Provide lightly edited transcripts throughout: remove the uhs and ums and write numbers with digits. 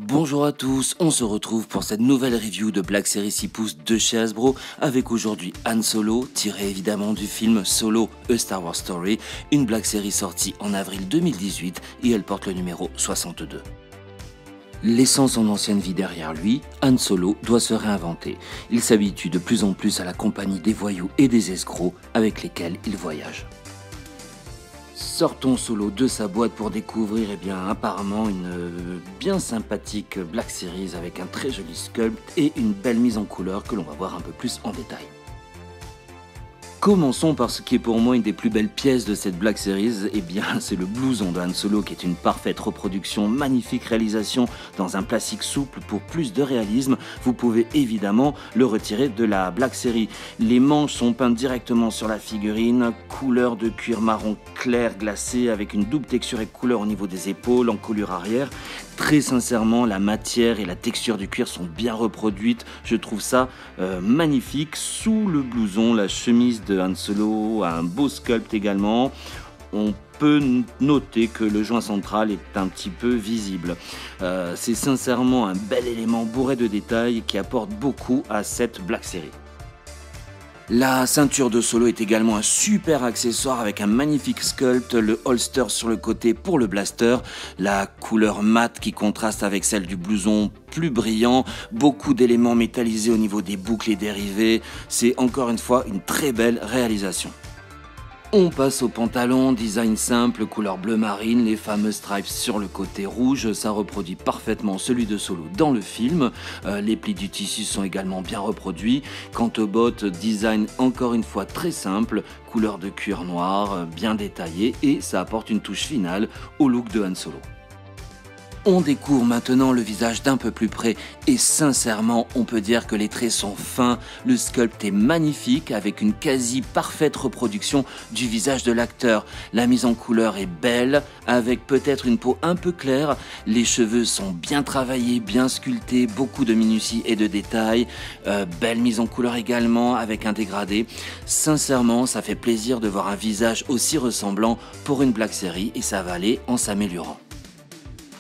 Bonjour à tous, on se retrouve pour cette nouvelle review de Black Series 6 pouces de chez Hasbro avec aujourd'hui Han Solo, tiré évidemment du film Solo, A Star Wars Story, une Black Series sortie en avril 2018 et elle porte le numéro 62. Laissant son ancienne vie derrière lui, Han Solo doit se réinventer. Il s'habitue de plus en plus à la compagnie des voyous et des escrocs avec lesquels il voyage. Sortons Solo de sa boîte pour découvrir apparemment une bien sympathique Black Series avec un très joli sculpt et une belle mise en couleur que l'on va voir un peu plus en détail. Commençons par ce qui est pour moi une des plus belles pièces de cette Black Series, c'est le blouson de Han Solo qui est une parfaite reproduction, magnifique réalisation dans un plastique souple pour plus de réalisme. Vous pouvez évidemment le retirer de la Black Series. Les manches sont peintes directement sur la figurine, couleur de cuir marron clair glacé avec une double texture et couleur au niveau des épaules, encolure arrière. Très sincèrement, la matière et la texture du cuir sont bien reproduites. Je trouve ça magnifique. Sous le blouson, la chemise de Han Solo a un beau sculpt également. On peut noter que le joint central est un petit peu visible. C'est sincèrement un bel élément bourré de détails qui apporte beaucoup à cette Black Series. La ceinture de Solo est également un super accessoire avec un magnifique sculpt, le holster sur le côté pour le blaster, la couleur mate qui contraste avec celle du blouson plus brillant, beaucoup d'éléments métallisés au niveau des boucles et dérivés, c'est encore une fois une très belle réalisation. On passe au pantalon, design simple, couleur bleu marine, les fameux stripes sur le côté rouge, ça reproduit parfaitement celui de Solo dans le film. Les plis du tissu sont également bien reproduits. Quant aux bottes, design encore une fois très simple, couleur de cuir noir, bien détaillé et ça apporte une touche finale au look de Han Solo. On découvre maintenant le visage d'un peu plus près et sincèrement on peut dire que les traits sont fins, le sculpt est magnifique avec une quasi parfaite reproduction du visage de l'acteur. La mise en couleur est belle avec peut-être une peau un peu claire, les cheveux sont bien travaillés, bien sculptés, beaucoup de minutie et de détails, belle mise en couleur également avec un dégradé. Sincèrement ça fait plaisir de voir un visage aussi ressemblant pour une Black Series et ça va aller en s'améliorant.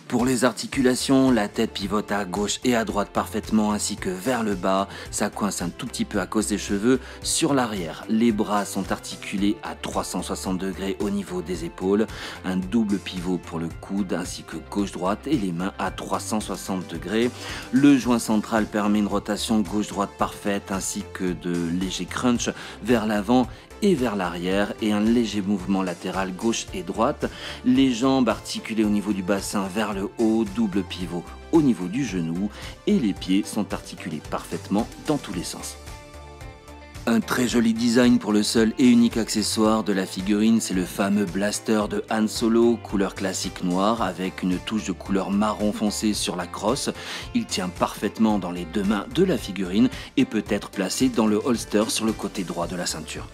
Pour les articulations, la tête pivote à gauche et à droite parfaitement ainsi que vers le bas, ça coince un tout petit peu à cause des cheveux. Sur l'arrière, les bras sont articulés à 360 degrés au niveau des épaules, un double pivot pour le coude ainsi que gauche-droite et les mains à 360 degrés. Le joint central permet une rotation gauche-droite parfaite ainsi que de légers crunchs vers l'avant et vers l'arrière et un léger mouvement latéral gauche et droite, les jambes articulées au niveau du bassin vers le haut, double pivot au niveau du genou et les pieds sont articulés parfaitement dans tous les sens. Un très joli design pour le seul et unique accessoire de la figurine, c'est le fameux blaster de Han Solo, couleur classique noire avec une touche de couleur marron foncé sur la crosse. Il tient parfaitement dans les deux mains de la figurine et peut être placé dans le holster sur le côté droit de la ceinture.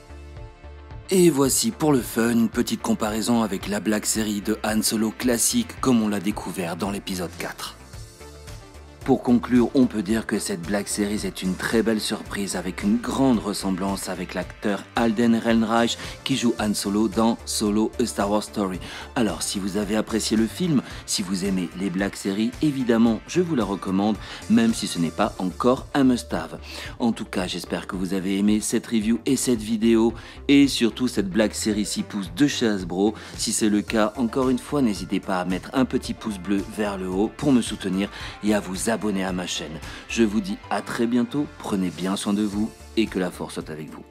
Et voici pour le fun une petite comparaison avec la Black Series de Han Solo classique comme on l'a découvert dans l'épisode 4. Pour conclure, on peut dire que cette Black Series est une très belle surprise avec une grande ressemblance avec l'acteur Alden Ehrenreich qui joue Han Solo dans Solo, A Star Wars Story. Alors si vous avez apprécié le film, si vous aimez les Black Series, évidemment je vous la recommande même si ce n'est pas encore un must-have. En tout cas j'espère que vous avez aimé cette review et cette vidéo et surtout cette Black Series 6 pouces de chez Hasbro. Si c'est le cas, encore une fois n'hésitez pas à mettre un petit pouce bleu vers le haut pour me soutenir et à vous abonner à ma chaîne. Je vous dis à très bientôt, prenez bien soin de vous et que la force soit avec vous.